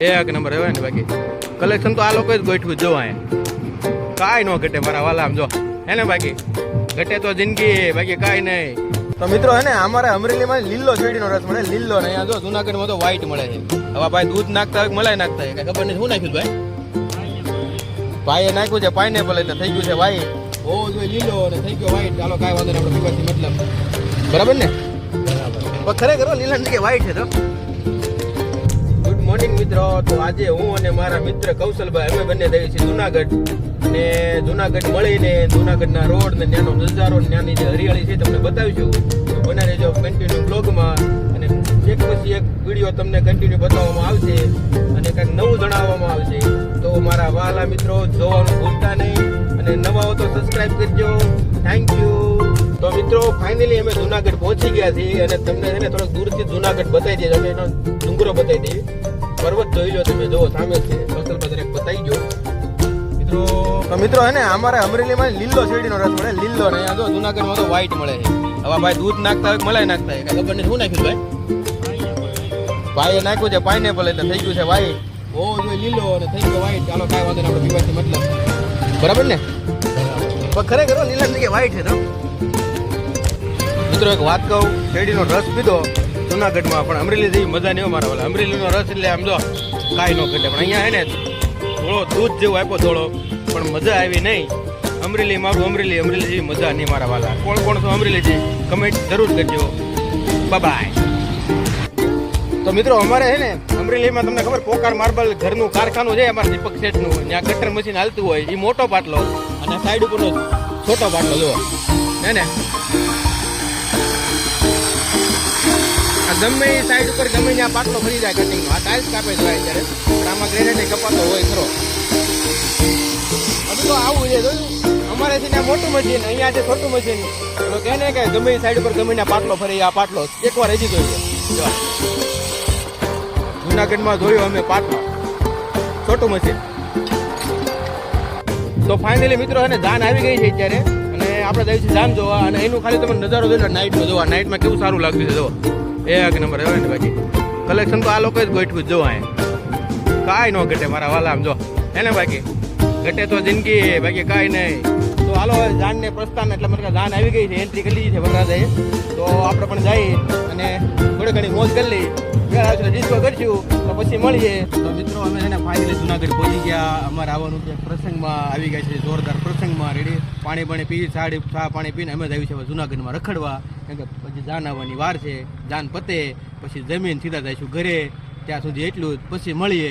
એક નંબર હવે ને બાકી કલેક્શન તો આ લોકો જ ગોઠવું જો અહીંયા કાંઈ ન ઘટે મારા વાલા આમ જો હે ને બાકી ઘટે તો જિંદગી બાકી કાંઈ નહીં. તો મિત્રો હે ને અમારે અમરેલીમાં લીલો શેરડીનો રસ મળે લીલો ને અહીંયા જો જુનાગઢમાં તો વ્હાઈટ મળે છે. હવે ભાઈ દૂધ નાખતા હોય મલાઈ નાખતા હોય કઈ ખબર નહીં શું નાખ્યું ભાઈ ભાઈએ નાખ્યું છે પાઇનેપલ એટલે થઈ ગયું છે વ્હાઈટ ઓ જો લીલો અને થઈ ગયો વ્હાઈટ. ચાલો કાંઈ વાંધો નહીં આપણે પીવાથી મતલબ બરાબર ને બરાબર ખરેખર લીલા ને વ્હાઈટ છે. તો ગુડ મોર્નિંગ મિત્રો. તો આજે હું અને મારા મિત્ર કૌશલભાઈ અમે બંને જઈએ છીએ જુનાગઢ અને જુનાગઢ મળીને જુનાગઢના રોડ ને ત્યાંનો નજારો ત્યાંની જે હરિયાળી છે તમને બતાવીશું. તો બના રહેજો કન્ટિન્યુ બ્લોગમાં અને એક પછી એક વિડીયો તમને કન્ટિન્યુ બતાવવામાં આવશે અને કંઈક નવું જણાવવામાં આવશે. તો મારા વહાલા મિત્રો જોવાનું ભૂલતા નહીં અને નવા હો તો સબસ્ક્રાઇબ કરજો. Thank you. તો મિત્રો ફાઇનલી અમે જુનાગઢ પહોંચી ગયા છીએ અને તમને છે ને થોડોક દૂરથી જુનાગઢ બતાવી દઈએ. અમે એનો ડુંગરો બતાવી દઈએ. પર્વત જોઈ લો તમે જોવો સામે છે કૌશલભાઈ બતાવી ગયો મિત્રો. તો મિત્રો હે ને અમારે અમરેલીમાં લીલો શેરડીનો રસ મળે લીલો ને અહીંયા જો જુનાગઢમાં તો વ્હાઈટ મળે છે. હવે ભાઈ દૂધ નાખતા હોય મલાઈ નાખતા હોય કઈ ખબર નહીં શું નાખ્યું ભાઈ ભાઈએ નાખ્યું છે પાઇનેપલ એટલે થઈ ગયું છે વ્હાઈટ ઓ જો લીલો અને થઈ ગયો વ્હાઈટ. ચાલો કાંઈ વાંધો નહીં આપણે પીવાથી મતલબ બરાબર ને પણ ખરેખર લીલા જગ્યાએ વ્હાઈટ છે. તો મિત્રો એક વાત કહું શેરડીનો રસ પીધો જુનાગઢમાં પણ અમરેલી જેવી મજા નહીં મારા વાળા. અમરેલીનો રસ એટલે આમ જો કાંઈ ન ઘટે પણ અહીંયા હે ને થોડો દૂધ જેવો આપ્યો થોડો પણ મજા આવી નહીં. અમરેલી મારું અમરેલી જેવી મજા નહીં મારા વાલા. કોણ કોણ છો અમરેલી છે કમેન્ટ જરૂર કરજો. બાય. તો મિત્રો અમારે છે ને અમરેલીમાં તમને ખબર પોકાર માર્બલ ઘરનું કારખાનું છે અમારા દીપક શેઠનું. ત્યાં કટર મશીન હાલતું હોય એ મોટો પાટલો અને સાઈડ ઉપરનો છોટો પાટલો જુઓ હે ને ગમે એ સાઈડ ઉપર ગમે ત્યાં પાટલો ફરી જાય કટિંગનો. આ ટાઇલ્સ કાપે જાય ત્યારે પણ આમાં ગ્રેનાઇટ કપાતો હોય ખરો. હજુ તો આવું છે જોયું અમારે છે ત્યાં મોટું મશીન અહીંયા છે છોટું મશીન. તો કહે ને કે ગમે એ સાઈડ ઉપર ગમે ત્યાં પાટલો ફરી આ પાટલો એકવાર હજી જોયું જુનાગઢમાં જોયું અમે પાટલો છોટું મશીન. તો ફાઇનલી મિત્રો છે ને જાન આવી ગઈ છે અત્યારે અને આપણે જઈએ છીએ જાન જોવા અને એનું ખાલી તમે નજારો જોઈ નાઇટમાં જોવા. નાઇટમાં કેવું સારું લાગ્યું છે જો એક નંબર હવે ને બાકી કલેક્શન તો આ લોકો જ ગોઠવું જો અહીંયા કાંઈ ન ઘટે મારા વાલા આમ જો હે ને બાકી ઘટે તો જિંદગી બાકી કાંઈ નહીં. તો હાલો જાનને પ્રસ્થાન એટલે મતલબ જાન આવી ગઈ છે એન્ટ્રી કરી છે વરરાજાએ. તો આપણે પણ જઈ અને થોડી ઘણી મોજ કરી લઈ ડિસ્કો કરશું તો પછી મળીએ. તો મિત્રો અમે છે ને ફાઇનલી જુનાગઢ પહોંચી ગયા. અમારે આવવાનું છે પ્રસંગમાં આવી ગયા છે જોરદાર પ્રસંગમાં રેડી પાણી પી ચા પાણી પીને અમે જ આવી છે જુનાગઢમાં રખડવા. કેમ કે પછી જાન આવવાની વાર છે. જાન પતે પછી જમીન સીધા જઈશું ઘરે. ત્યાં સુધી એટલું જ પછી મળીએ.